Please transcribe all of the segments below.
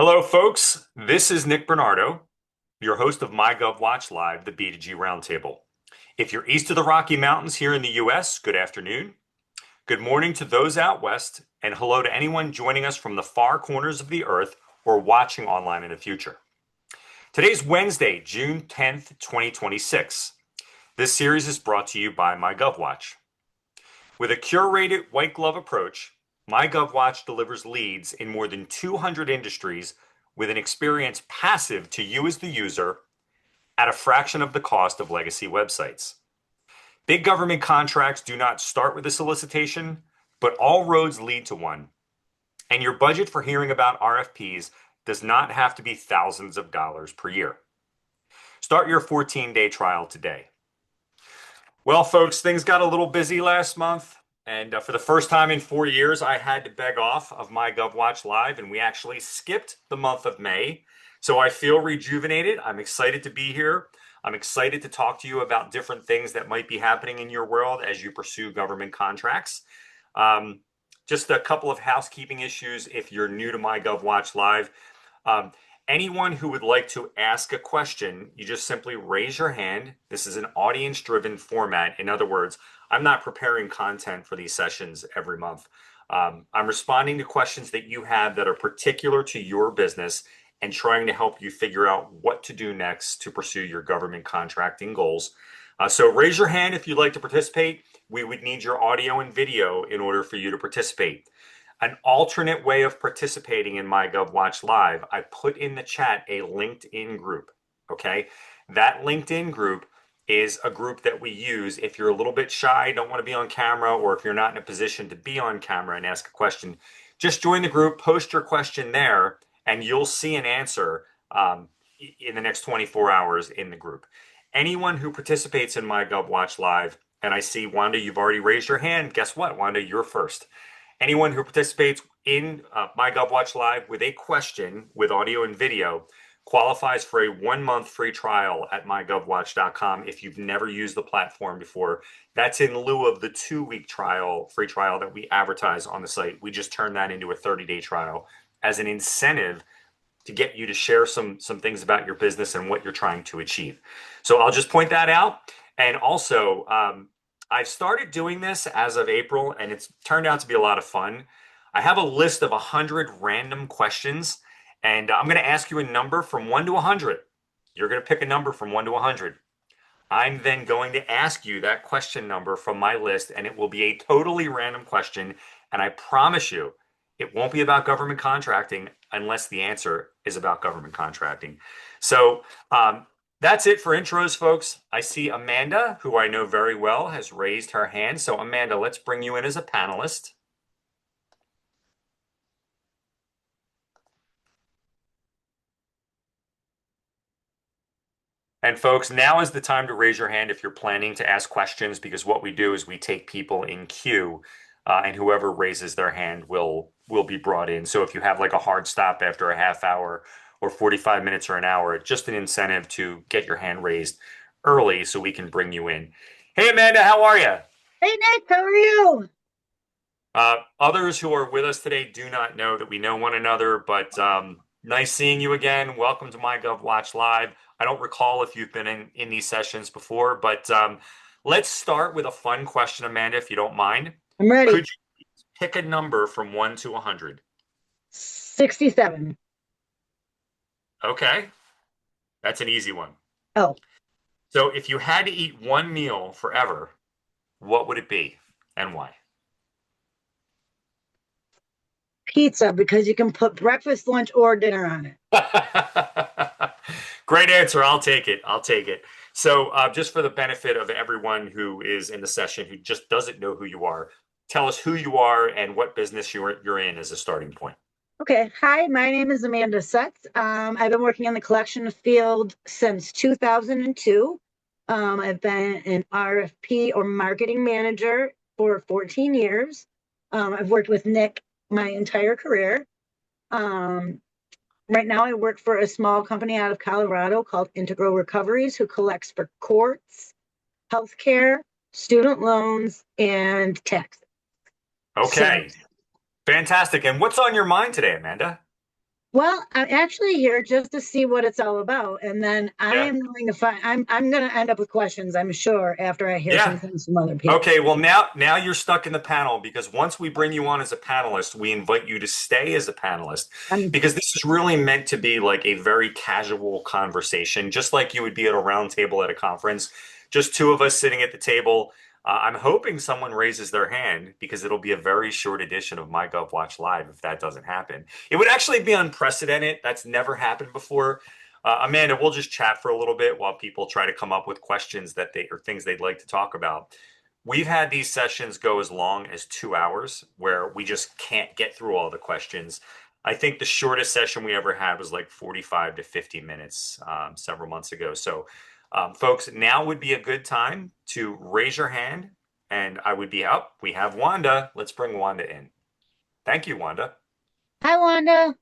Hello, folks. This is Nick Bernardo, your host of MyGovWatch Live, the B2G Roundtable. If you're east of the Rocky Mountains here in the US, good afternoon. Good morning to those out west, and hello to anyone joining us from the far corners of the earth or watching online in the future. Today's Wednesday, June 10th, 2026. This series is brought to you by MyGovWatch. With a curated white glove approach, MyGovWatch delivers leads in more than 200 industries with an experience passive to you as the user at a fraction of the cost of legacy websites. Big government contracts do not start with a solicitation, but all roads lead to one. And your budget for hearing about RFPs does not have to be thousands of dollars per year. Start your 14-day trial today. Well, folks, things got a little busy last month. And for the first time in 4 years, I had to beg off of MyGovWatch Live, and we actually skipped the month of May. So I feel rejuvenated. I'm excited to be here. I'm excited to talk to you about different things that might be happening in your world as you pursue government contracts. Just a couple of housekeeping issues if you're new to MyGovWatch Live. Anyone who would like to ask a question, you just simply raise your hand. This is an audience-driven format. In other words, I'm not preparing content for these sessions every month. I'm responding to questions that you have that are particular to your business and trying to help you figure out what to do next to pursue your government contracting goals. So raise your hand if you'd like to participate. We would need your audio and video in order for you to participate. An alternate way of participating in MyGovWatch Live, I put in the chat a LinkedIn group, okay? That LinkedIn group is a group that we use if you're a little bit shy, don't want to be on camera, or if you're not in a position to be on camera and ask a question. Just join the group, post your question there, and you'll see an answer in the next 24 hours in the group. Anyone who participates in MyGovWatch Live, and I see, Wanda, you've already raised your hand. Guess what, Wanda? You're first. Anyone who participates in MyGovWatch Live with a question with audio and video qualifies for a 1-month free trial at mygovwatch.com if you've never used the platform before. That's in lieu of the 2-week trial, free trial that we advertise on the site. We just turn that into a 30-day trial as an incentive to get you to share some things about your business and what you're trying to achieve. So I'll just point that out. And also, I've started doing this as of April, and it's turned out to be a lot of fun. I have a list of 100 random questions, and I'm going to ask you a number from 1 to 100. You're going to pick a number from 1 to 100. I'm then going to ask you that question number from my list, and it will be a totally random question, and I promise you, it won't be about government contracting unless the answer is about government contracting. So, that's it for intros, folks. I see Amanda, who I know very well, has raised her hand. So Amanda, let's bring you in as a panelist. And folks, now is the time to raise your hand if you're planning to ask questions, because what we do is we take people in queue, and whoever raises their hand will be brought in. So if you have like a hard stop after a half hour or 45 minutes or an hour, just an incentive to get your hand raised early so we can bring you in. Hey, Amanda, how are you? Hey Nick, how are you? Others who are with us today do not know that we know one another, but nice seeing you again. Welcome to MyGovWatch Live. I don't recall if you've been in these sessions before, but let's start with a fun question, Amanda, if you don't mind. I'm Could ready. you pick a number from 1 to 100? 67. Okay, that's an easy one. Oh, So if you had to eat one meal forever, what would it be and why? pizza, because you can put breakfast, lunch, or dinner on it. Great answer. I'll take it. I'll take it. So, just for the benefit of everyone who is in the session who just doesn't know who you are, tell us who you are and what business you're in as a starting point. Okay. Hi, my name is Amanda Sutz. I've been working in the collection field since 2002. I've been an RFP or marketing manager for 14 years. I've worked with Nick my entire career. Right now, I work for a small company out of Colorado called Integral Recoveries, who collects for courts, healthcare, student loans, and taxes. So, Okay, fantastic. And what's on your mind today, Amanda? Well, I'm actually here just to see what it's all about, and then I Yeah. am going to find. I'm going to end up with questions, I'm sure, after I hear some Yeah. things from other people. Okay, well now you're stuck in the panel because once we bring you on as a panelist, we invite you to stay as a panelist I'm because this is really meant to be like a very casual conversation, just like you would be at a round table at a conference. Just two of us sitting at the table. I'm hoping someone raises their hand because it'll be a very short edition of MyGovWatch Live if that doesn't happen. It would actually be unprecedented. That's never happened before. Amanda, we'll just chat for a little bit while people try to come up with questions that they or things they'd like to talk about. We've had these sessions go as long as 2 hours where we just can't get through all the questions. I think the shortest session we ever had was like 45 to 50 minutes several months ago. So, folks, now would be a good time to raise your hand and I would be up. We have Wanda. Let's bring Wanda in. Thank you, Wanda. Hi, Wanda.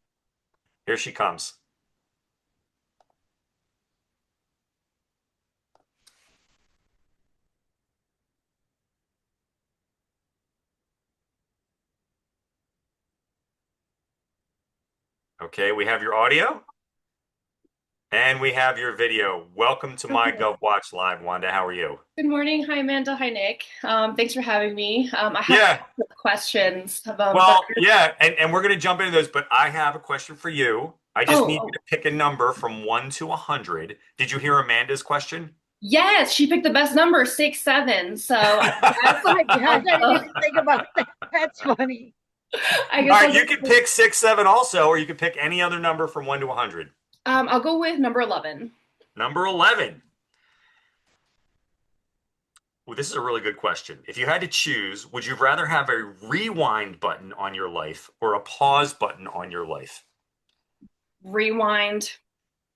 Here she comes. Okay, we have your audio and we have your video. Welcome to My Okay. Gov Watch Live, Wanda. How are you? Good morning. Hi, Amanda. Hi, Nick. Thanks for having me. I have a Yeah. couple of questions, but Well, yeah, and we're going to jump into those, but I have a question for you. I just need you oh, to pick a number from 1 to 100. Did you hear Amanda's question? yes, she picked the best number, 6'7". So I guess Oh my gosh, I didn't I'll even think about that. That's funny. I All guess right, you can pick 6, 7 also, or you can pick any other number from 1 to 100. I'll go with number 11. Number 11. Well, this is a really good question. If you had to choose, would you rather have a rewind button on your life or a pause button on your life? Rewind.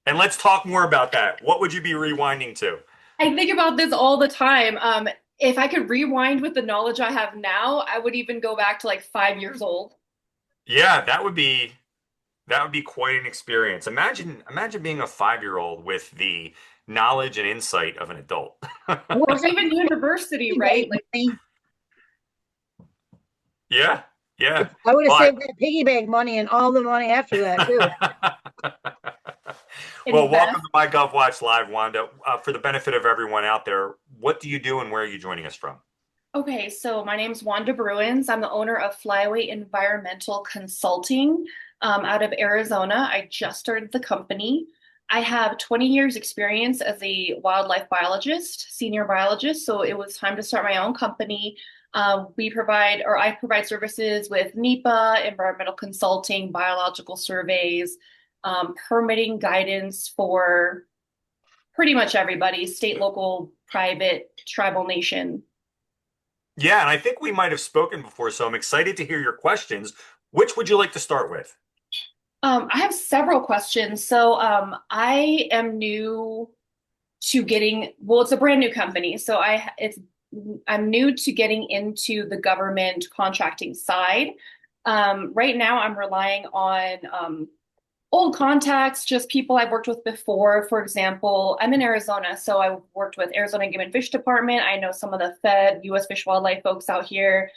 And let's talk more about that. What would you be rewinding to? I think about this all the time. If I could rewind with the knowledge I have now, I would even go back to like 5 years old. Yeah, that would be quite an experience. Imagine being a 5-year-old with the knowledge and insight of an adult. Or Or even university, bank right? Like money. Yeah, yeah. I would have Well, saved that piggy bank money and all the money after that too. well, welcome invest. to My Gov Watch Live, Wanda. For the benefit of everyone out there, what do you do and where are you joining us from? Okay, so my name's Wanda Bruins. I'm the owner of Flyway Environmental Consulting out of Arizona. I just started the company. I have 20 years experience as a wildlife biologist, senior biologist, so it was time to start my own company. I provide services with NEPA, environmental consulting, biological surveys, permitting guidance for pretty much everybody, state, local, private, tribal nation. Yeah, and I think we might have spoken before, so I'm excited to hear your questions. Which would you like to start with? I have several questions. I am new to it's a brand new company. I'm new to getting into the government contracting side. Right now I'm relying on old contacts, just people I've worked with before. For example, I'm in Arizona, so I worked with Arizona Game and Fish Department. I know some of the Fed, U.S. Fish and Wildlife folks out here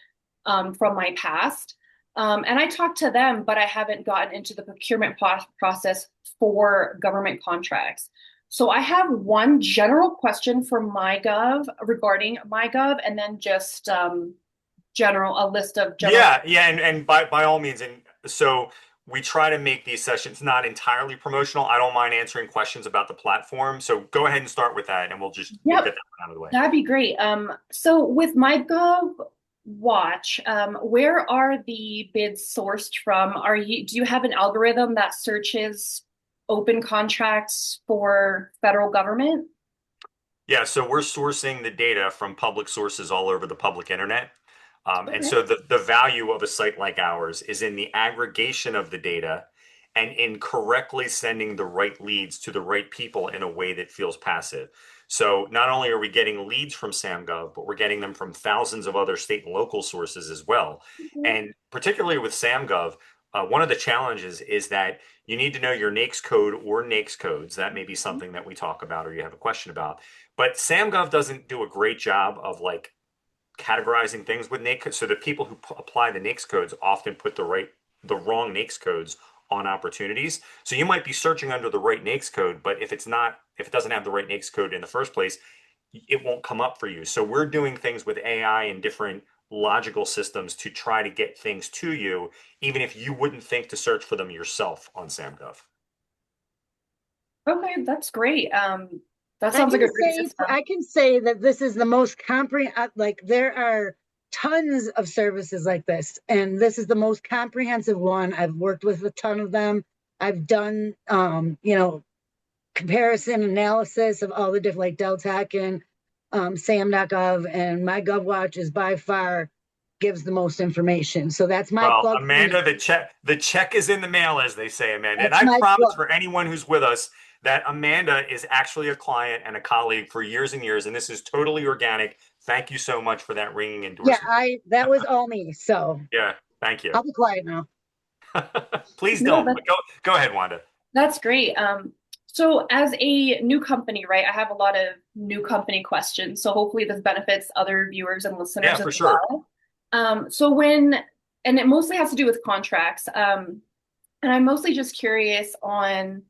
from my past. And I talked to them, but I haven't gotten into the procurement process for government contracts. So I have one general question for MyGov regarding MyGov, and then just a list of general. Yeah, yeah, and by all means, and so we try to make these sessions not entirely promotional. I don't mind answering questions about the platform. So go ahead and start with that, and we'll get Yep, that one out of the way. that'd be great. So with MyGovWatch, where are the bids sourced from? Do you have an algorithm that searches open contracts for federal government? Yeah, so we're sourcing the data from public sources all over the public internet. And Okay. so the value of a site like ours is in the aggregation of the data and in correctly sending the right leads to the right people in a way that feels passive. So not only are we getting leads from SAM.gov, but we're getting them from thousands of other state and local sources as well. And particularly with SAM.gov, one of the challenges is that you need to know your NAICS code or NAICS codes. That may be something that we talk about or you have a question about. But SAM.gov doesn't do a great job of like categorizing things with NAICS. So the people who apply the NAICS codes often put the wrong NAICS codes on opportunities. So you might be searching under the right NAICS code, but if it doesn't have the right NAICS code in the first place, it won't come up for you. So we're doing things with AI and different logical systems to try to get things to you, even if you wouldn't think to search for them yourself on SAM.gov. Okay, that's great. That I sounds like can a great say, system. I can say that this is the most like there are tons of services like this, and this is the most comprehensive one. I've worked with a ton of them. I've done, comparison analysis of all the different, like Deltec and SAM.gov, and MyGovWatch is by far gives the most information. So that's my Well, plug for Amanda, me. the check is in the mail, as they say, Amanda. And That's I my promise plug. for anyone who's with us that Amanda is actually a client and a colleague for years and years, and this is totally organic. Thank you so much for that ringing Yeah, endorsement. that was all me. So Yeah, thank you. I'll be quiet now. Please No, don't. But go ahead, Wanda. that's great. So as a new company, right, I have a lot of new company questions. So hopefully this benefits other viewers and Yeah, listeners as for sure. well. So when, and it mostly has to do with contracts. And I'm mostly just curious on,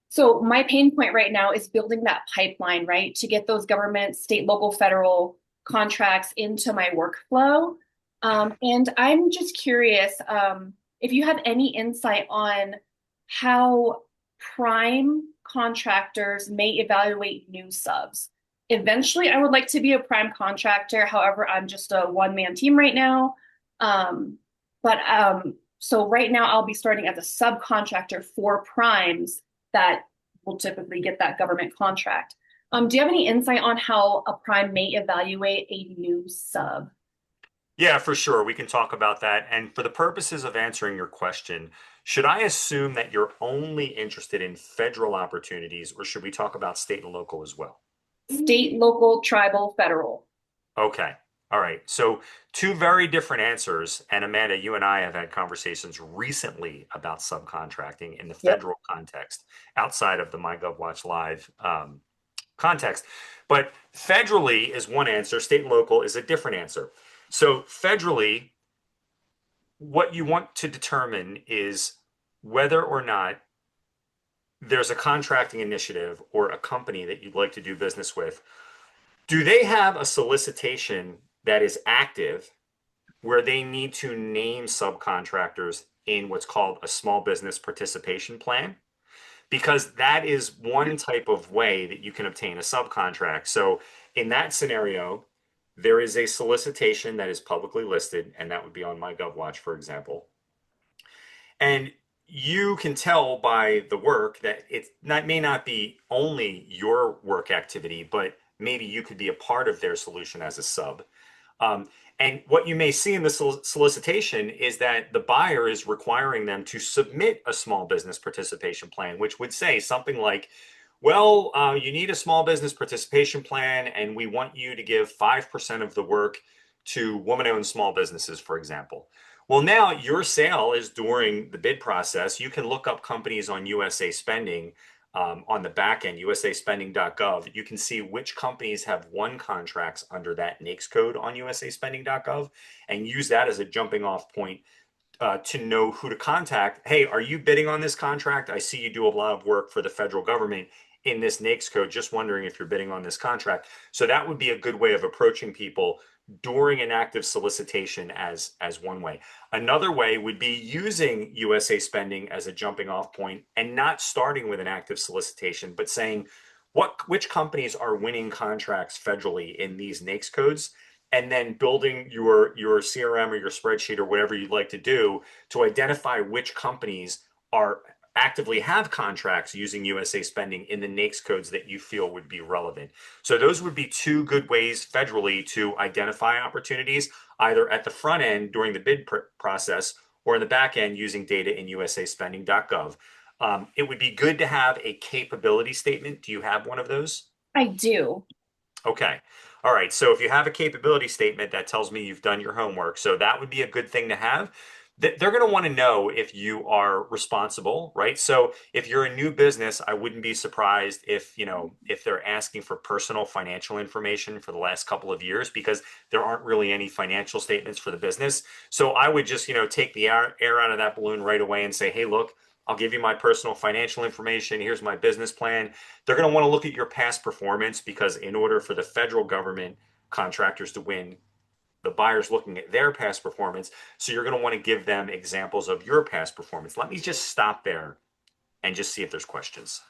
so my pain point right now is building that pipeline, right, to get those government, state, local, federal contracts into my workflow. And I'm just curious, if you have any insight on how prime contractors may evaluate new subs. Eventually, I would like to be a prime contractor. However, I'm just a one-man team right now. So right now I'll be starting as a subcontractor for primes that will typically get that government contract. Do you have any insight on how a prime may evaluate a new sub? Yeah, for sure. We can talk about that. And for the purposes of answering your question, should I assume that you're only interested in federal opportunities, or should we talk about state and local as well? State, local, tribal, federal. Okay. All right. So, two very different answers. And Amanda, you and I have had conversations recently about subcontracting in the Yep. federal context outside of the MyGovWatch Live context. But federally is one answer, state and local is a different answer. So, federally, what you want to determine is whether or not there's a contracting initiative or a company that you'd like to do business with. Do they have a solicitation that is active where they need to name subcontractors in what's called a small business participation plan? Because that is one type of way that you can obtain a subcontract. So in that scenario, there is a solicitation that is publicly listed, and that would be on MyGovWatch, for example. And you can tell by the work that may not be only your work activity, but maybe you could be a part of their solution as a sub. Um, and what you may see in the solicitation is that the buyer is requiring them to submit a small business participation plan, which would say something like, well, you need a small business participation plan, and we want you to give 5% of the work to woman-owned small businesses, for example. Well, now your sale is during the bid process. You can look up companies on USA Spending on the back end, usaspending.gov. You can see which companies have won contracts under that NAICS code on usaspending.gov and use that as a jumping off point to know who to contact. Hey, are you bidding on this contract? I see you do a lot of work for the federal government in this NAICS code. Just wondering if you're bidding on this contract. So that would be a good way of approaching people during an active solicitation as one way. Another way would be using USA Spending as a jumping off point and not starting with an active solicitation, but saying which companies are winning contracts federally in these NAICS codes, and then building your CRM or your spreadsheet or whatever you'd like to do to identify which companies are actively have contracts using USA Spending in the NAICS codes that you feel would be relevant. So those would be two good ways federally to identify opportunities, either at the front end during the bid process or in the back end using data in usaspending.gov. It would be good to have a capability statement. Do you have one of those? I do. Okay. All right. So if you have a capability statement, that tells me you've done your homework. So that would be a good thing to have. They're going to want to know if you are responsible, right? So if you're a new business, I wouldn't be surprised if they're asking for personal financial information for the last couple of years, because there aren't really any financial statements for the business. So I would just, take the air out of that balloon right away and say, hey, look, I'll give you my personal financial information. Here's my business plan. They're going to want to look at your past performance because in order for the federal government contractors to win, the buyer's looking at their past performance. So you're going to want to give them examples of your past performance. Let me just stop there and just see if there's questions.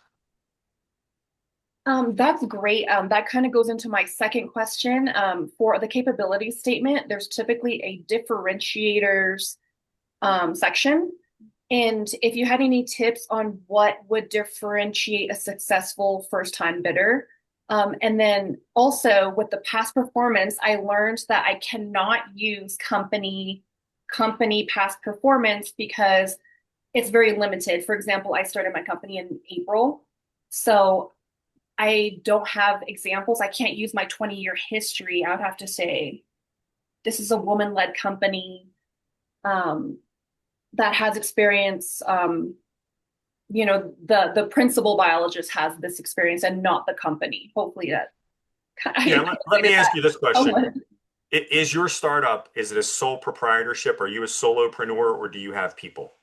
That's great. That kind of goes into my second question. For the capability statement, there's typically a differentiators section. And if you had any tips on what would differentiate a successful first-time bidder. And then also with the past performance, I learned that I cannot use company past performance because it's very limited. For example, I started my company in April. So I don't have examples. I can't use my 20-year history. I would have to say, this is a woman-led company that has experience. The principal biologist has this experience and not the company. Hopefully that. Yeah, let me ask you this question. Is your startup, is it a sole proprietorship? Are you a solopreneur or do you have people?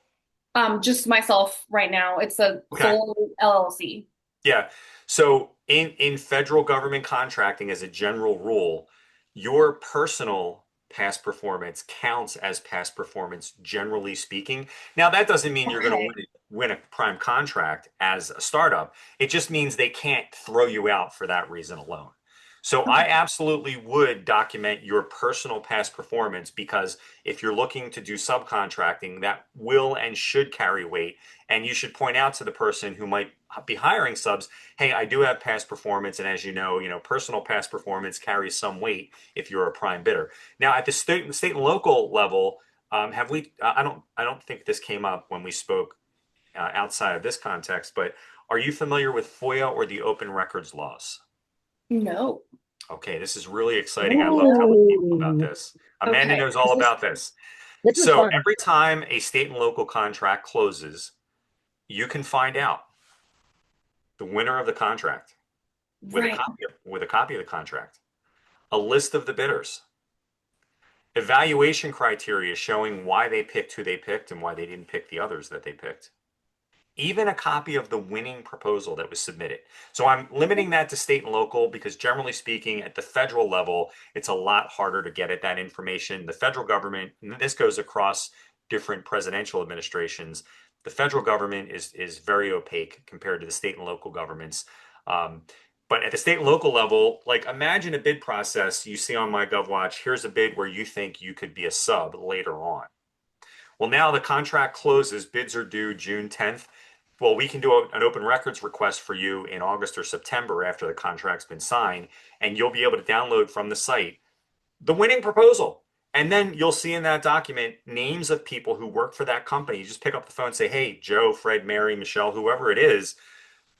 Just myself right now. It's a sole LLC. Yeah. So in federal government contracting, as a general rule, your personal past performance counts as past performance, generally speaking. Now, that doesn't mean you're going to win a prime contract as a startup. It just means they can't throw you out for that reason alone. So I absolutely would document your personal past performance because if you're looking to do subcontracting, that will and should carry weight. And you should point out to the person who might be hiring subs, hey, I do have past performance. And as you know, personal past performance carries some weight if you're a prime bidder. Now, at the state and local level, have we, I don't think this came up when we spoke outside of this context, but are you familiar with FOIA or the open records laws? No. Okay, this is really exciting. I love telling people about this. Amanda knows all about this. So every time a state and local contract closes, you can find out the winner of the contract with a copy of the contract, a list of the bidders, evaluation criteria showing why they picked who they picked and why they didn't pick the others that they picked. Even a copy of the winning proposal that was submitted. So I'm limiting that to state and local because generally speaking, at the federal level, it's a lot harder to get at that information. The federal government, and this goes across different presidential administrations, the federal government is very opaque compared to the state and local governments. But at the state and local level, like imagine a bid process you see on MyGovWatch, here's a bid where you think you could be a sub later on. Well, now the contract closes, bids are due June 10th. Well, we can do an open records request for you in August or September after the contract's been signed, and you'll be able to download from the site the winning proposal. And then you'll see in that document names of people who work for that company. You just pick up the phone and say, hey, Joe, Fred, Mary, Michelle, whoever it is,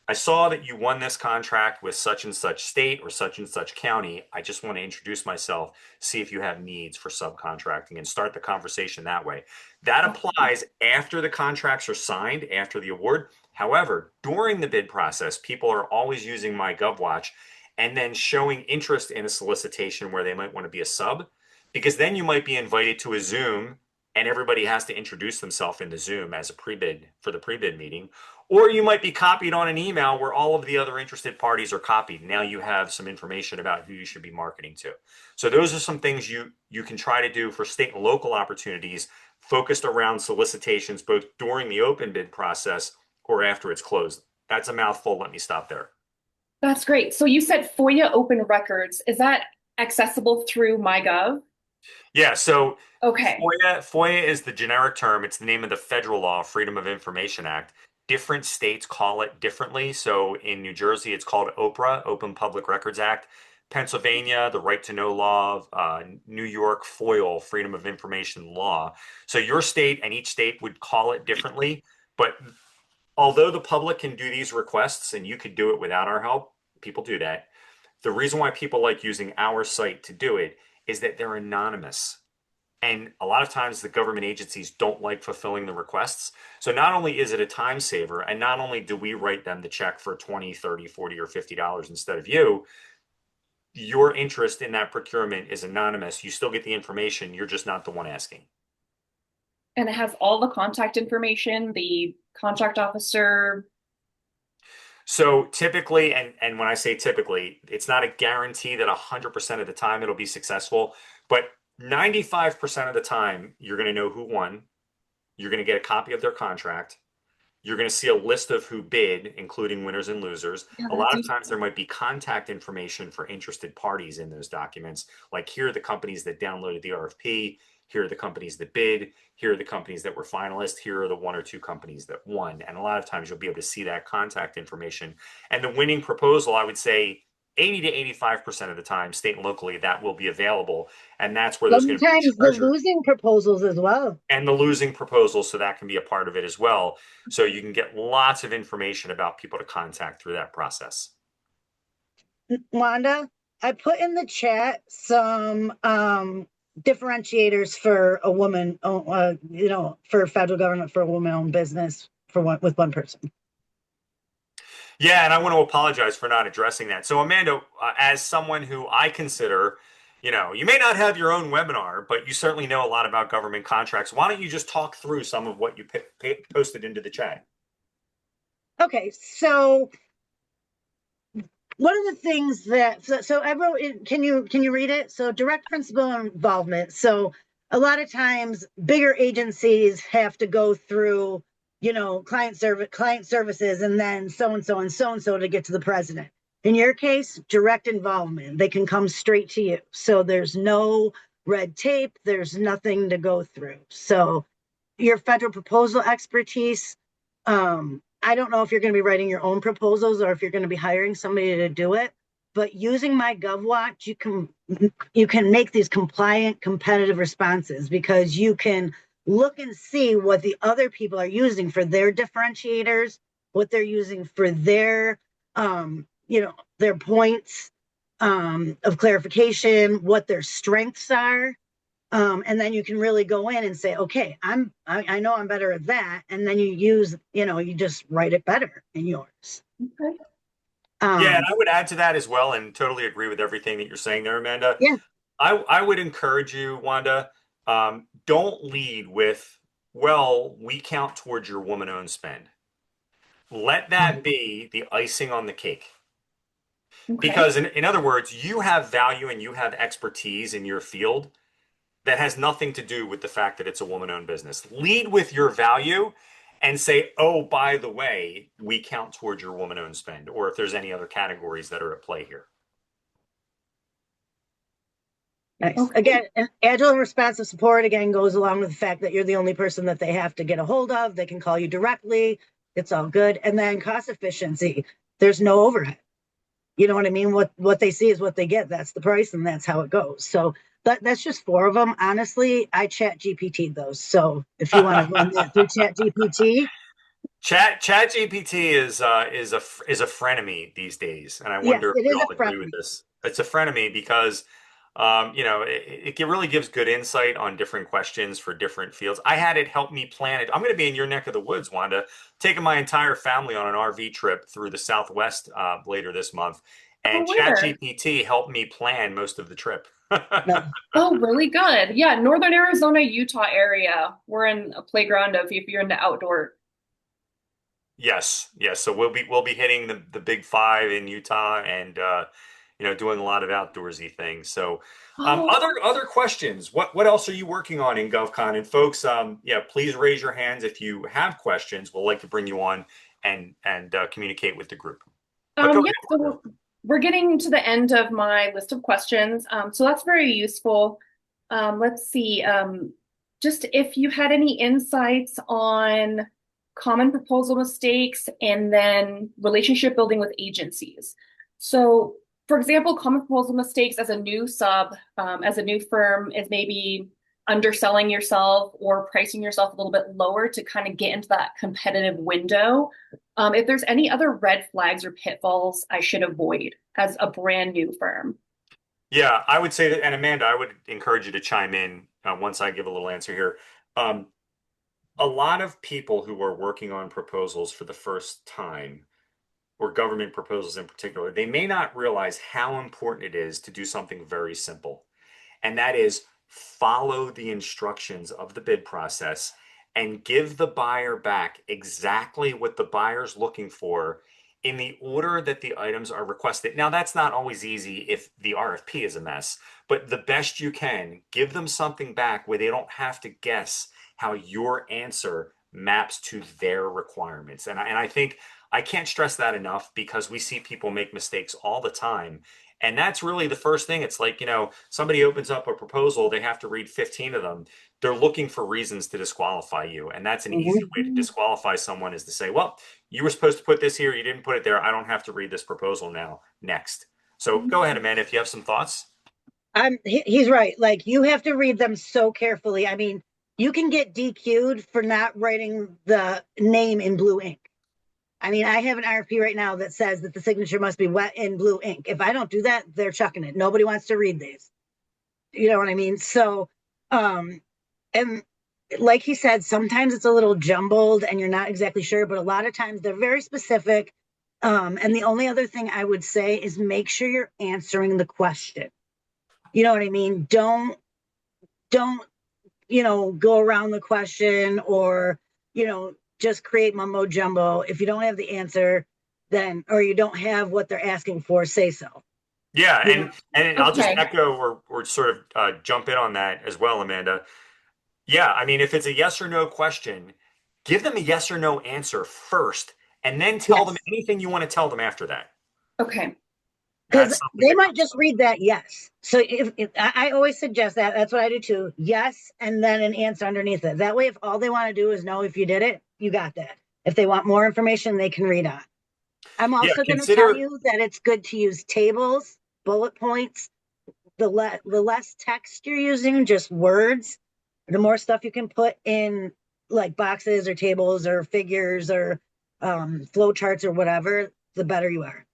I saw that you won this contract with such and such state or such and such county. I just want to introduce myself, see if you have needs for subcontracting and start the conversation that way. That applies after the contracts are signed, after the award. However, during the bid process, people are always using MyGovWatch and then showing interest in a solicitation where they might want to be a sub, because then you might be invited to a Zoom and everybody has to introduce themselves in the Zoom as a pre-bid for the pre-bid meeting. Or you might be copied on an email where all of the other interested parties are copied. Now you have some information about who you should be marketing to. So those are some things you can try to do for state and local opportunities focused around solicitations, both during the open bid process or after it's closed. That's a mouthful. Let me stop there. That's great. So you said FOIA open records. Is that accessible through MyGov? Yeah, so okay. FOIA is the generic term. It's the name of the federal law, Freedom of Information Act. Different states call it differently. So in New Jersey, it's called OPRA, Open Public Records Act. Pennsylvania, the Right to Know Law. New York, FOIL, Freedom of Information Law. So your state and each state would call it differently. But although the public can do these requests and you could do it without our help, people do that. The reason why people like using our site to do it is that they're anonymous. And a lot of times the government agencies don't like fulfilling the requests. So not only is it a time saver, and not only do we write them the check for $20, $30, $40, or $50 instead of you, your interest in that procurement is anonymous. You still get the information. You're just not the one asking. And it has all the contact information, the contract officer? So typically, and when I say typically, it's not a guarantee that 100% of the time it'll be successful, but 95% of the time, you're going to know who won. You're going to get a copy of their contract. You're going to see a list of who bid, including winners and losers. Yeah, A that's lot of times there might be contact information for interested parties in those documents. Like here are the companies that downloaded the RFP. Here are the companies that bid. Here are the companies that were finalists. Here are the one or two companies that won. And a lot of times you'll be able to see that contact information. And the winning proposal, I would say 80 to 85% of the time, state and locally, that will be available. And that's where there's going to be Sometimes the treasure losing proposals as well. and the losing proposal, so that can be a part of it as well. So you can get lots of information about people to contact through that process. Wanda, I put in the chat some differentiators for a woman, for federal government, for a woman-owned business with one person. Yeah, and I want to apologize for not addressing that. So Amanda, as someone who I consider, you may not have your own webinar, but you certainly know a lot about government contracts. Why don't you just talk through some of what you posted into the chat? Okay, so one of the things that so I wrote in, can you read it? So direct principal involvement. So a lot of times bigger agencies have to go through, client services, and then so and so and so and so to get to the president. In your case, direct involvement. They can come straight to you. So there's no red tape, there's nothing to go through. So your federal proposal expertise, I don't know if you're going to be writing your own proposals or if you're going to be hiring somebody to do it, but using MyGovWatch, you can make these compliant, competitive responses, because you can look and see what the other people are using for their differentiators, what they're using for their their points of clarification, what their strengths are. And then you can really go in and say, okay, I know I'm better at that. And then you just write it better in yours. Okay. Yeah, and I would add to that as well, and totally agree with everything that you're saying there, Amanda. Yeah. I would encourage you, Wanda, don't lead with, well, we count towards your woman-owned spend. Let that be the icing on the cake. Okay. Because in other words, you have value and you have expertise in your field that has nothing to do with the fact that it's a woman-owned business. Lead with your value and say, oh, by the way, we count towards your woman-owned spend, or if there's any other categories that are at play here. Nice. Okay. Again, agile and responsive support, again, goes along with the fact that you're the only person that they have to get a hold of. They can call you directly. It's all good. And then cost efficiency. There's no overhead. You know what I mean? What they see is what they get. That's the price, and that's how it goes. So that's just 4 of them. Honestly, I chat GPT those. So if you want to run that through chat GPT. Chat GPT is a frenemy these days, and I Yes, wonder if it we is all a agree frenemy. with this. It's a frenemy because it really gives good insight on different questions for different fields. I had it help me plan it. I'm going to be in your neck of the woods, Wanda, taking my entire family on an RV trip through the Southwest later this month, and Where? ChatGPT helped me plan most of the trip. No. Oh, really good. Yeah, Northern Arizona, Utah area. We're in a playground if you're into outdoor. Yes, yes. So we'll be hitting the big 5 in Utah, and doing a lot of outdoorsy things. So Oh, other questions. What else are you working on in GovCon? And folks, please raise your hands if you have questions. We'll like to bring you on and communicate with the group. But go yeah, ahead, so Wanda. we're getting to the end of my list of questions. So that's very useful. Let's see. Just if you had any insights on common proposal mistakes and then relationship building with agencies. So, for example, common proposal mistakes as a new as a new firm is maybe underselling yourself or pricing yourself a little bit lower to kind of get into that competitive window. If there's any other red flags or pitfalls I should avoid as a brand new firm. Yeah, I would say that, and Amanda, I would encourage you to chime in once I give a little answer here. A lot of people who are working on proposals for the first time, or government proposals in particular, they may not realize how important it is to do something very simple. And that is follow the instructions of the bid process and give the buyer back exactly what the buyer's looking for in the order that the items are requested. Now, that's not always easy if the RFP is a mess, but the best you can, give them something back where they don't have to guess how your answer maps to their requirements. And I think I can't stress that enough because we see people make mistakes all the time. And that's really the first thing. It's like, somebody opens up a proposal, they have to read 15 of them. They're looking for reasons to disqualify you. And that's an easy way to disqualify someone, is to say, well, you were supposed to put this here, you didn't put it there. I don't have to read this proposal now. Next. So go ahead, Amanda, if you have some thoughts. He's right. Like, you have to read them so carefully. I mean, you can get DQ'd for not writing the name in blue ink. I mean, I have an RFP right now that says that the signature must be wet in blue ink. If I don't do that, they're chucking it. Nobody wants to read these. You know what I mean? So, and like he said, sometimes it's a little jumbled and you're not exactly sure, but a lot of times they're very specific. And the only other thing I would say is make sure you're answering the question. You know what I mean? Don't, go around the question, or, just create mumbo jumbo. If you don't have the answer, then, or you don't have what they're asking for, say so. Yeah, You know? and I'll just Okay. echo or sort of jump in on that as well, Amanda. Yeah, I mean, if it's a yes or no question, give them a yes or no answer first, and then tell them Yes. anything you want to tell them after that. Okay. Because That's something they that might comes just read that yes. So if I always suggest that, that's what I do too. Yes, and then an answer underneath it. That way, if all they want to do is know if you did it, you got that. If they want more information, they can read on. I'm Yeah, also going to tell consider. you that it's good to use tables, bullet points. The less text you're using, just words, the more stuff you can put in, like boxes or tables or figures or flow charts or whatever, the better you are.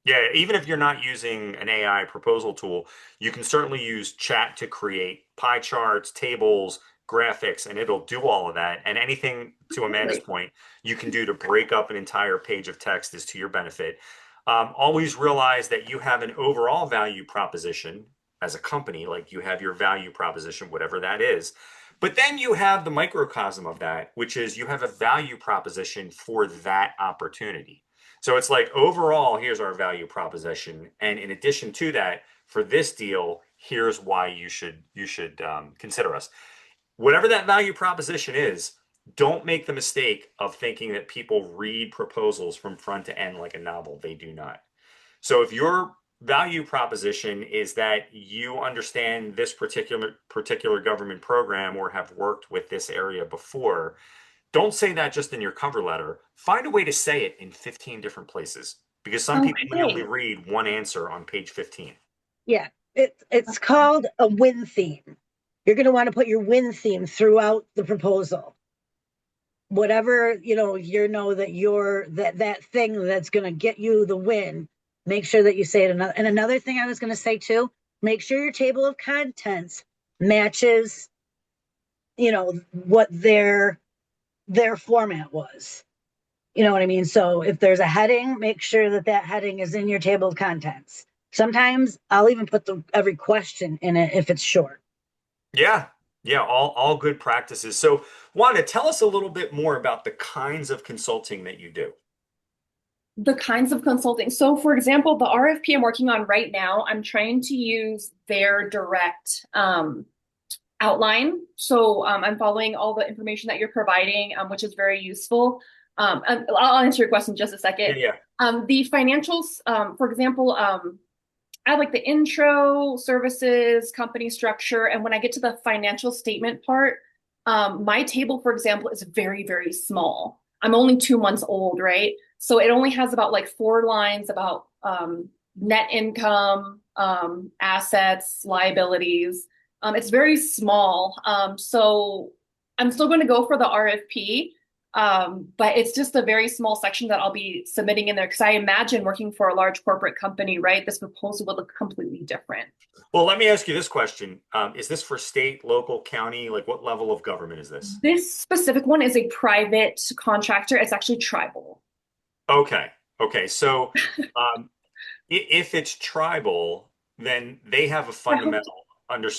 Yeah, even if you're not using an AI proposal tool, you can certainly use chat to create pie charts, tables, graphics, and it'll do all of that. And anything, to Amanda's Great. point, you can do to break up an entire page of text is to your benefit. Always realize that you have an overall value proposition as a company, like you have your value proposition, whatever that is. But then you have the microcosm of that, which is you have a value proposition for that opportunity. So it's like, overall, here's our value proposition, and in addition to that, for this deal, here's why you should consider us. Whatever that value proposition is, don't make the mistake of thinking that people read proposals from front to end like a novel. They do not. So if your value proposition is that you understand this particular government program or have worked with this area before, don't say that just in your cover letter. Find a way to say it in 15 different places, because some people may only Okay. read one answer on page 15. Yeah, it's called a win theme. You're going to want to put your win theme throughout the proposal. Whatever, that that thing that's going to get you the win, make sure that you say it. And another thing I was going to say too, make sure your table of contents matches, what their format was. You know what I mean? So if there's a heading, make sure that that heading is in your table of contents. Sometimes I'll even put every question in it if it's short. Yeah, yeah, all good practices. So, Wanda, tell us a little bit more about the kinds of consulting that you do. The kinds of consulting. So, for example, the RFP I'm working on right now, I'm trying to use their direct outline. So, I'm following all the information that you're providing, which is very useful. I'll answer your question in just a Yeah, second. yeah. The financials, for example, I have like the intro, services, company structure, and when I get to the financial statement part, my table, for example, is very, very small. I'm only 2 months old, right? So it only has about like 4 lines about net income, assets, liabilities. It's very small. So I'm still going to go for the RFP, but it's just a very small section that I'll be submitting in there because I imagine working for a large corporate company, right? This proposal will look completely different. Well, let me ask you this question. Is this for state, local, county? Like, what level of government is this? This specific one is a private contractor. It's actually tribal. Okay. Okay. So, um, if it's tribal, then they have a I hope fundamental under.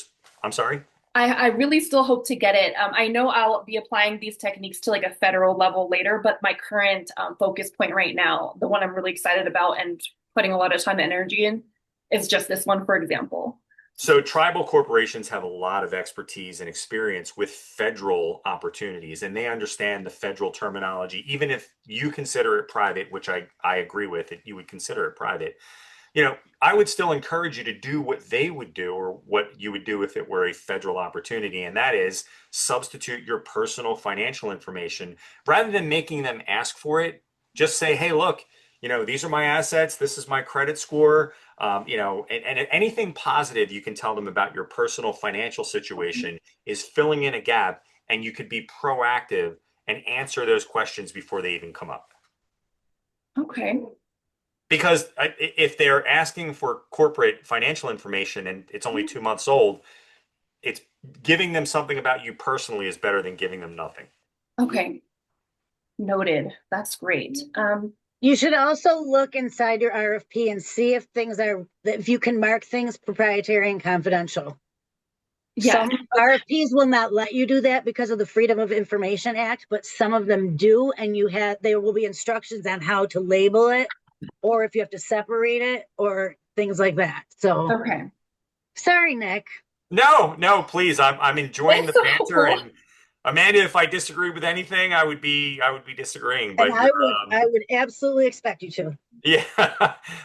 I'm sorry. I really still hope to get it. I know I'll be applying these techniques to like a federal level later, but my current focus point right now, the one I'm really excited about and putting a lot of time and energy in, is just this one, for example. So tribal corporations have a lot of expertise and experience with federal opportunities, and they understand the federal terminology. Even if you consider it private, which I agree with, it, you would consider it private. I would still encourage you to do what they would do or what you would do if it were a federal opportunity, and that is substitute your personal financial information rather than making them ask for it. Just say, hey, look, these are my assets. This is my credit score. And anything positive you can tell them about your personal financial situation is filling in a gap, and you could be proactive and answer those questions before they even come up. Okay. Because if they're asking for corporate financial information and it's only 2 months old, it's giving them something about you personally is better than giving them nothing. Okay. Noted. That's great. You should also look inside your RFP and see if you can mark things proprietary and confidential. Yes. Some RFPs will not let you do that because of the Freedom of Information Act, but some of them do, and there will be instructions on how to label it, or if you have to separate it, or things like that. So, Okay. sorry, Nick. No, please. I'm enjoying the That's so banter. cool. And Amanda, if I disagree with anything, I would be disagreeing. And But you're I would absolutely expect you to. yeah.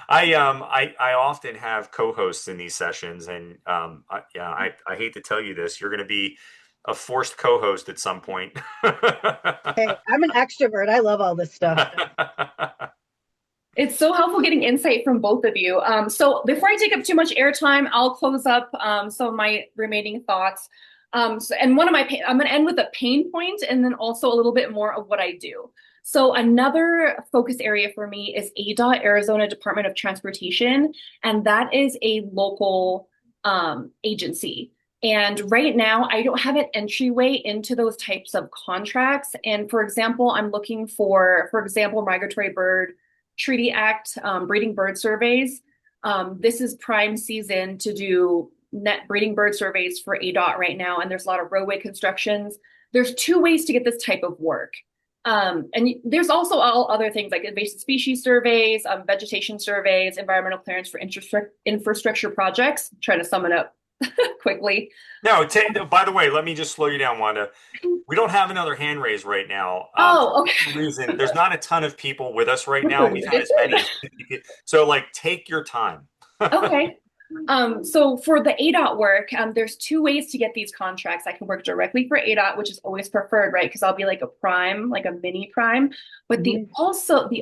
I often have co-hosts in these sessions, and I hate to tell you this, you're going to be a forced co-host at some point. Hey, I'm an extrovert. I love all this stuff. It's so helpful getting insight from both of you. So before I take up too much airtime, I'll close up some of my remaining thoughts. And I'm going to end with a pain point and then also a little bit more of what I do. So another focus area for me is ADOT, Arizona Department of Transportation, and that is a local agency. And right now, I don't have an entryway into those types of contracts. And for example, I'm looking for example, migratory bird Treaty Act breeding bird surveys. This is prime season to do net breeding bird surveys for ADOT right now, and there's a lot of roadway constructions. There's two ways to get this type of work. And there's also all other things like invasive species surveys, vegetation surveys, environmental clearance for infrastructure projects. Trying to sum it up quickly. No, by the way, let me just slow you down, Wanda. We don't have another hand raise right now. Oh, For some reason, there's not a ton of people with us right now. We've had okay. as many as 50. So, take your time. Okay. So for the ADOT work, there's two ways to get these contracts. I can work directly for ADOT, which is always preferred, right? Because I'll be like a prime, like a mini prime. But the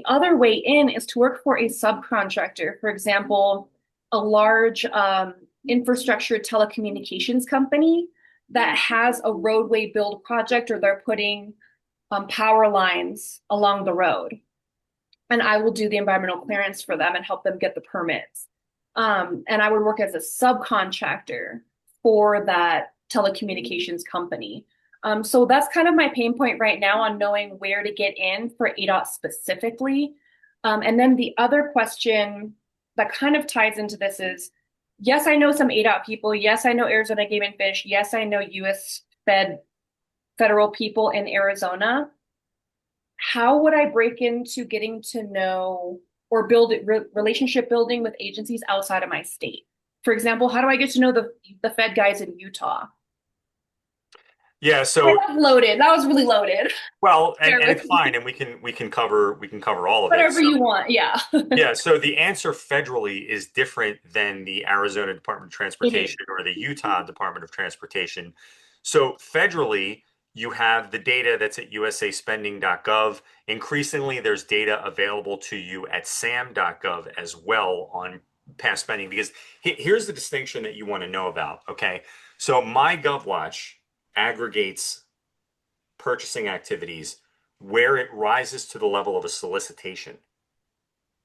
other way in is to work for a subcontractor. For example, a large infrastructure telecommunications company that has a roadway build project, or they're putting power lines along the road. And I will do the environmental clearance for them and help them get the permits. And I would work as a subcontractor for that telecommunications company. So that's kind of my pain point right now on knowing where to get in for ADOT specifically. And then the other question that kind of ties into this is, yes, I know some ADOT people. Yes, I know Arizona Game and Fish. Yes, I know US federal people in Arizona. How would I break into getting to know or build relationship building with agencies outside of my state? For example, how do I get to know the Fed guys in Utah? Yeah, so That was loaded. That was really loaded. well, Bear and with it's me. fine, and we can cover all of it. Whatever So you want. Yeah. yeah, so the answer federally is different than the Arizona Department of It is. Transportation or the Utah Department of Transportation. So federally, you have the data that's at usaspending.gov. Increasingly, there's data available to you at SAM.gov as well on past spending, because here's the distinction that you want to know about. Okay, so MyGovWatch aggregates purchasing activities where it rises to the level of a solicitation,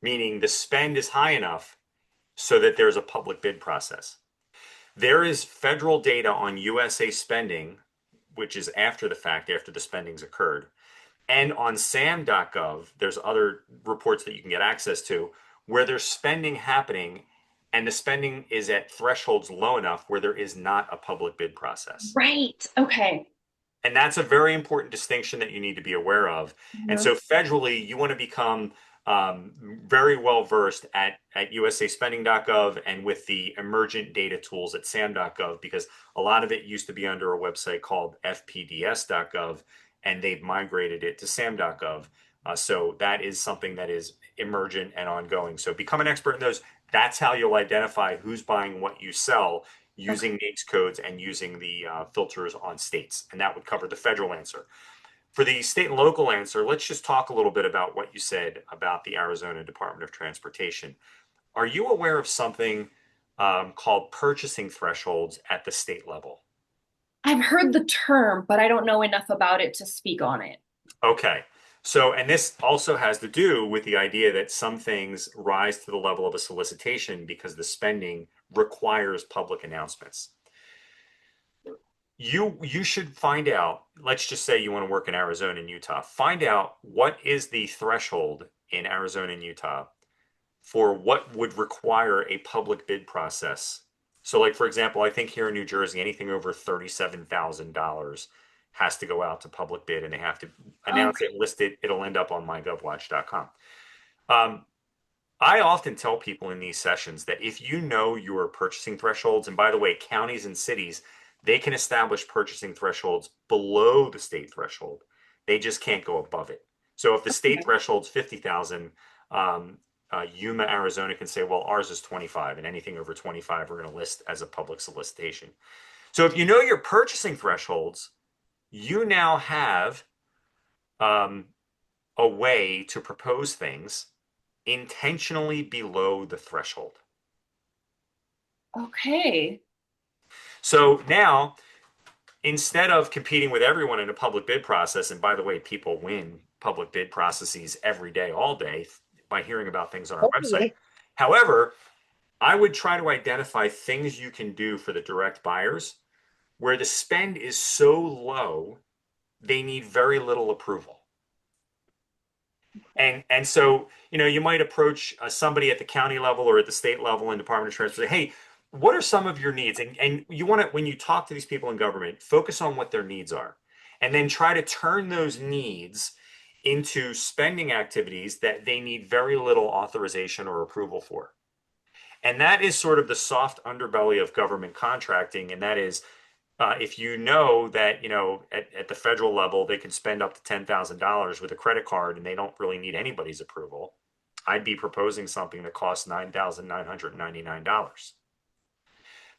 meaning the spend is high enough so that there's a public bid process. There is federal data on USA spending, which is after the fact, after the spending's occurred. And on SAM.gov, there's other reports that you can get access to where there's spending happening and the spending is at thresholds low enough where there is not a public bid process. Right. Okay. And that's a very important distinction that you need to be aware of. And Mhm. so federally, you want to become very well versed at usaspending.gov and with the emergent data tools at SAM.gov, because a lot of it used to be under a website called fpds.gov, and they've migrated it to SAM.gov. So that is something that is emergent and ongoing. So become an expert in those. That's how you'll identify who's buying what you sell, Okay. using NAICS codes and using the filters on states. And that would cover the federal answer. For the state and local answer, let's just talk a little bit about what you said about the Arizona Department of Transportation. Are you aware of something called purchasing thresholds at the state level? I've heard the term, but I don't know enough about it to speak on it. Okay. So, and this also has to do with the idea that some things rise to the level of a solicitation because the spending requires public announcements. You should find out, let's just say you want to work in Arizona and Utah. Find out what is the threshold in Arizona and Utah for what would require a public bid process. So, like for example, I think here in New Jersey, anything over $37,000 has to go out to public bid, and they have to announce Okay. it, list it. It'll end up on MyGovWatch.com. Um, I often tell people in these sessions that if you know your purchasing thresholds, and by the way, counties and cities, they can establish purchasing thresholds below the state threshold. They just can't go above it. So if the state Okay. threshold's 50,000, Yuma, Arizona can say, well, ours is 25, and anything over 25, we're going to list as a public solicitation. So if you know your purchasing thresholds, you now have um, a way to propose things intentionally below the threshold. Okay. So now, instead of competing with everyone in a public bid process, and by the way, people win public bid processes every day, all day by hearing about things on our website. Hopefully. However, I would try to identify things you can do for the direct buyers where the spend is so low, they need very little approval. And so, you might approach somebody at the county level or at the state level in Department of Transportation. Hey, what are some of your needs? And you want to, when you talk to these people in government, focus on what their needs are, and then try to turn those needs into spending activities that they need very little authorization or approval for. And that is sort of the soft underbelly of government contracting. And that is, if you know that, at the federal level, they can spend up to $10,000 with a credit card and they don't really need anybody's approval, I'd be proposing something that costs $9,999.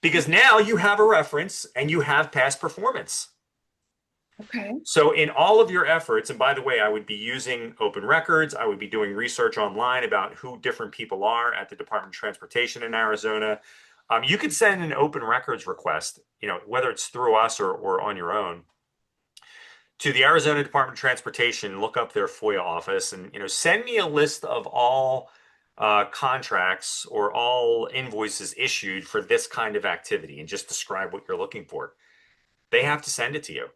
Because now you have a reference and you have past performance. Okay. So in all of your efforts, and by the way, I would be using open records. I would be doing research online about who different people are at the Department of Transportation in Arizona. You could send an open records request, whether it's through us or on your own, to the Arizona Department of Transportation. Look up their FOIA office, and send me a list of all contracts or all invoices issued for this kind of activity, and just describe what you're looking for. They have to send it to you.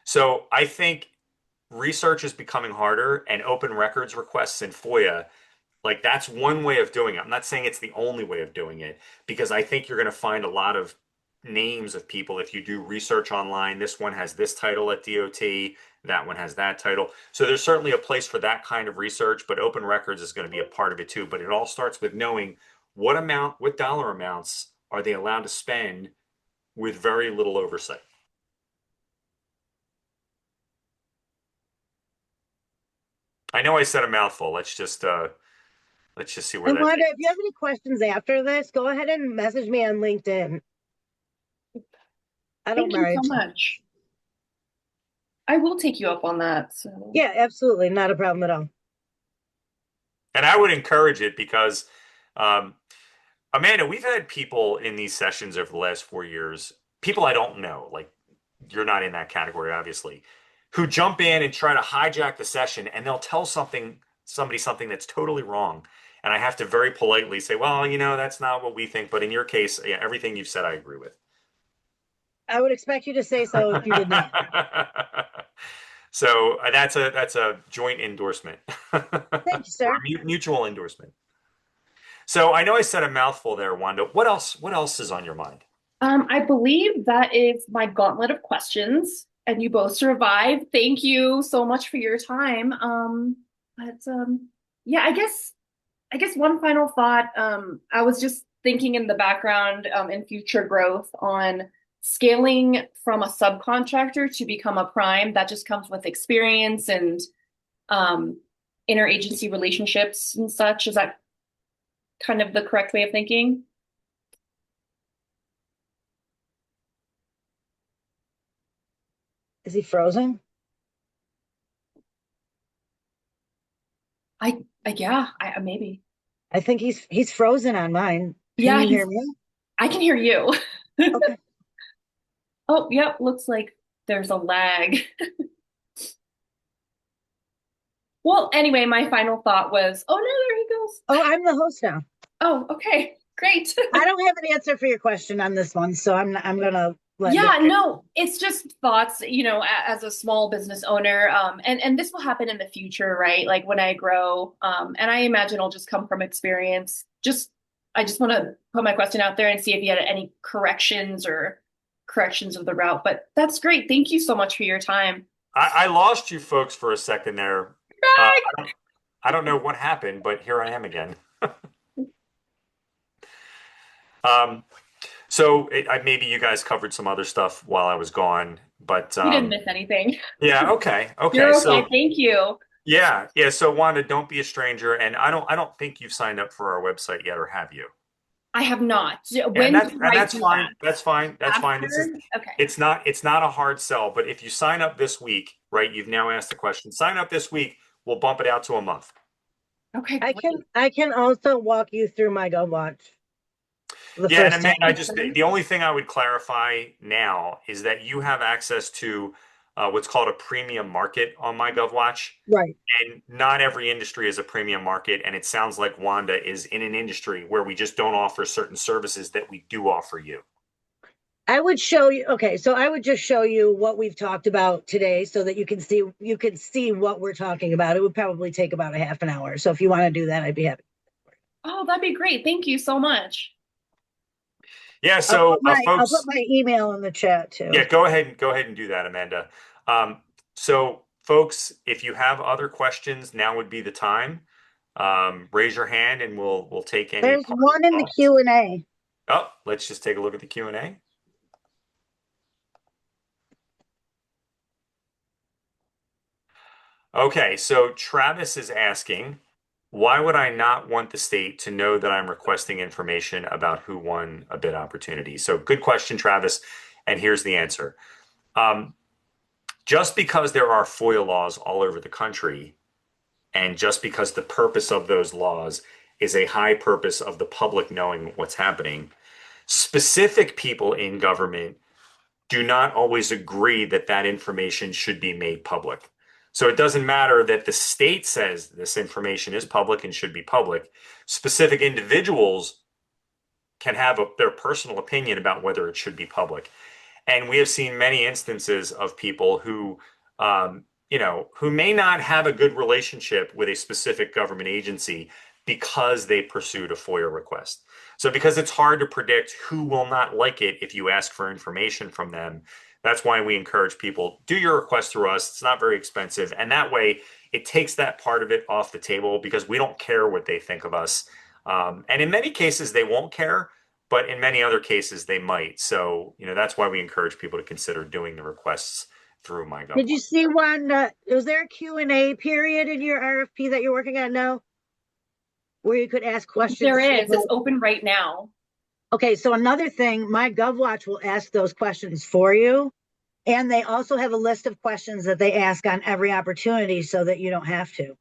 So I think research is becoming harder, and open records requests in FOIA, like that's one way of doing it. I'm not saying it's the only way of doing it, because I think you're going to find a lot of names of people if you do research online. This one has this title at DOT, that one has that title. So there's certainly a place for that kind of research, but open records is going to be a part of it too. But it all starts with knowing what dollar amounts are they allowed to spend with very little oversight. I know I said a mouthful. Let's just see where And that Wanda, takes if you have any questions after this, go ahead and message me on LinkedIn. I don't Thank you so mind. much. I will take you up on that. So Yeah, absolutely. Not a problem at all. And I would encourage it because, um, Amanda, we've had people in these sessions over the last 4 years, people I don't know, like you're not in that category, obviously, who jump in and try to hijack the session, and they'll tell somebody something that's totally wrong. And I have to very politely say, well, that's not what we think. But in your case, yeah, everything you've said, I agree with. I would expect you to say so if you did not. So that's a joint endorsement or Thank you, sir. mutual endorsement. So I know I said a mouthful there, Wanda. What else? What else is on your mind? I believe that is my gauntlet of questions, and you both survived. Thank you so much for your time. But yeah, I guess one final thought. I was just thinking in the background, in future growth on scaling from a subcontractor to become a prime. That just comes with experience and um, interagency relationships and such. Is that kind of the correct way of thinking? Is he frozen? Yeah, maybe. I think he's frozen on mine. Can Yeah, you hear me? I can hear you. Okay. Oh, yep, looks like there's a lag. Well, anyway, my final thought was, oh no, there he goes. Oh, I'm the host now. Oh, okay, great. I don't have an answer for your question on this one, so I'm gonna let Yeah, Nick. no, it's just thoughts, as a small business owner, and this will happen in the future, right? Like when I grow, and I imagine it'll just come from experience. I just want to put my question out there and see if you had any corrections of the route. But that's great. Thank you so much for your time. I lost you folks for a second there. Uh, Bye. I don't know what happened, but here I am again. Um, maybe you guys covered some other stuff while I was gone, but You didn't miss anything. yeah, okay, okay. You're okay. So Thank you. yeah, yeah. So Wanda, don't be a stranger, and I don't think you've signed up for our website yet, or have you? I have not. Yeah, When do and I that's do fine. that? That's fine. That's fine. This is After? Okay. it's not a hard sell, but if you sign up this week, right? You've now asked the question. Sign up this week. We'll bump it out to a month. Okay, I can great. I can also walk you through my GovWatch the Yeah, and first Amanda, time. the only thing I would clarify now is that you have access to what's called a premium market on MyGovWatch, Right. and not every industry is a premium market. And it sounds like Wanda is in an industry where we just don't offer certain services that we do offer you. I would show you. Okay, so I would just show you what we've talked about today so that you can see what we're talking about. It would probably take about a half an hour. So if you want to do that, I'd be happy. Oh, that'd be great. Thank you so much. Yeah, I'll so put folks, my email in the chat too. yeah, go ahead and do that, Amanda. So folks, if you have other questions, now would be the time. Raise your hand and we'll take any There's parting one in the thoughts. Q&A. Oh, let's just take a look at the Q&A. Okay, so Travis is asking, why would I not want the state to know that I'm requesting information about who won a bid opportunity? So good question, Travis. And here's the answer. Um, just because there are FOIA laws all over the country, and just because the purpose of those laws is a high purpose of the public knowing what's happening, specific people in government do not always agree that that information should be made public. So it doesn't matter that the state says this information is public and should be public. Specific individuals can have their personal opinion about whether it should be public. And we have seen many instances of people who, who may not have a good relationship with a specific government agency because they pursued a FOIA request. So, because it's hard to predict who will not like it if you ask for information from them, that's why we encourage people do your request through us. It's not very expensive, and that way it takes that part of it off the table because we don't care what they think of us. And in many cases, they won't care, but in many other cases they might. So, that's why we encourage people to consider doing the requests through Did you MyGovWatch. see one? Was there a Q&A period in your RFP that you're working on now where you could ask There questions? is. It's open right now. Okay, so another thing, my GovWatch will ask those questions for you. And they also have a list of questions that they ask on every opportunity so that you don't have to.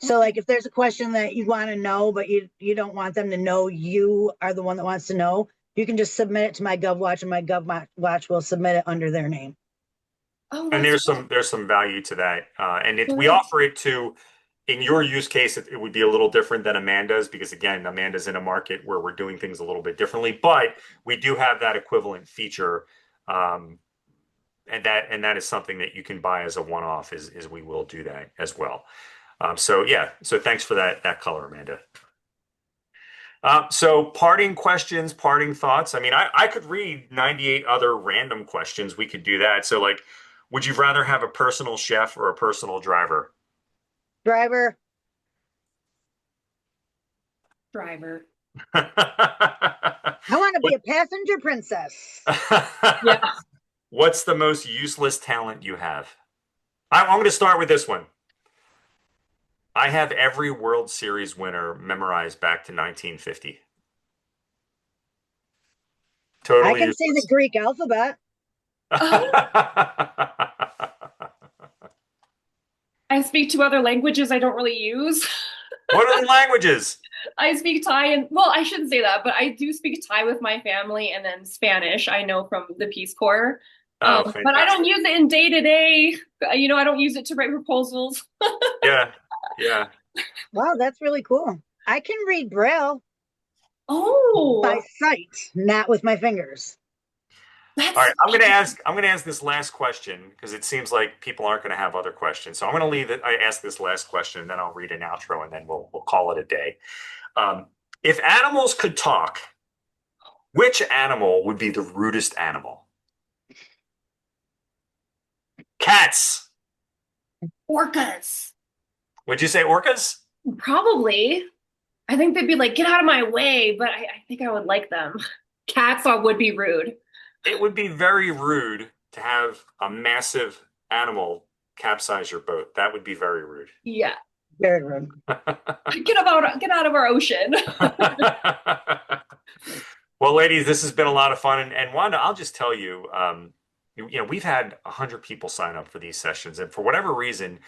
So like if there's a question that you want to know, but you don't want them to know you are the one that wants to know, you can just submit it to my GovWatch and my GovWatch will submit it under their name. Oh, And that's there's some value to that. We great. offer it to, in your use case, it would be a little different than Amanda's because again, Amanda's in a market where we're doing things a little bit differently, but we do have that equivalent feature. Um, and that is something that you can buy as a one-off is we will do that as well. So yeah, so thanks for that color, Amanda. So parting questions, parting thoughts. I mean, I could read 98 other random questions. We could do that. So like, would you rather have a personal chef or a personal driver? Driver. Driver. I want to be a passenger princess. Yeah. What's the most useless talent you have? I'm going to start with this one. I have every World Series winner memorized back to 1950. I Totally can say the useless. Greek alphabet. I speak two other languages I don't really use. What are the languages? I speak Thai and, well, I shouldn't say that, but I do speak Thai with my family, and then Spanish I know from the Peace Corps. Oh, But I don't fantastic. use it in day to day. I don't use it to write proposals. Yeah, yeah. Wow, that's really cool. I can read Braille by Oh, sight, not with my fingers. All that's right, I'm going to ask this last question because it seems like people aren't going to have other questions. So I'm going to leave it. I ask this last question, and then I'll read an outro, and then we'll call it a day. Um, if animals could talk, which animal would be the rudest animal? Cats. orcas. Would you say orcas? Probably. I think they'd be like, get out of my way, but I think I would like them. Cats would be rude. It would be very rude to have a massive animal capsize your boat. That would be very rude. Yeah. Very rude. Get out of our ocean. Well, ladies, this has been a lot of fun. And Wanda, I'll just tell you, we've had 100 people sign up for these sessions. And for whatever reason,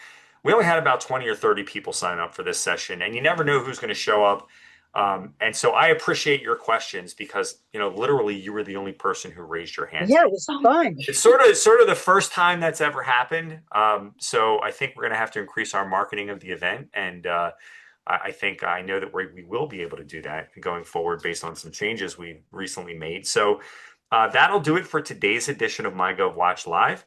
we only had about 20 or 30 people sign up for this session. And you never know who's going to show up. And so I appreciate your questions because, literally you were the only person who raised your hand. Yeah, it was fun. It's sort of the first time that's ever happened. So I think we're going to have to increase our marketing of the event. And I know that we will be able to do that going forward based on some changes we recently made. So that'll do it for today's edition of MyGovWatch Live.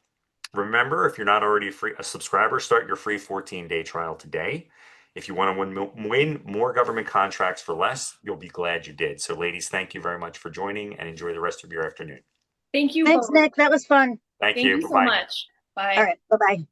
Remember, if you're not already a subscriber, start your free 14-day trial today. If you want to win more government contracts for less, you'll be glad you did. So, ladies, thank you very much for joining and enjoy the rest of your afternoon. Thank you Thanks, both. Nick. That was fun. Thank Thank you. you so Bye-bye. much. Bye. All right. Bye bye.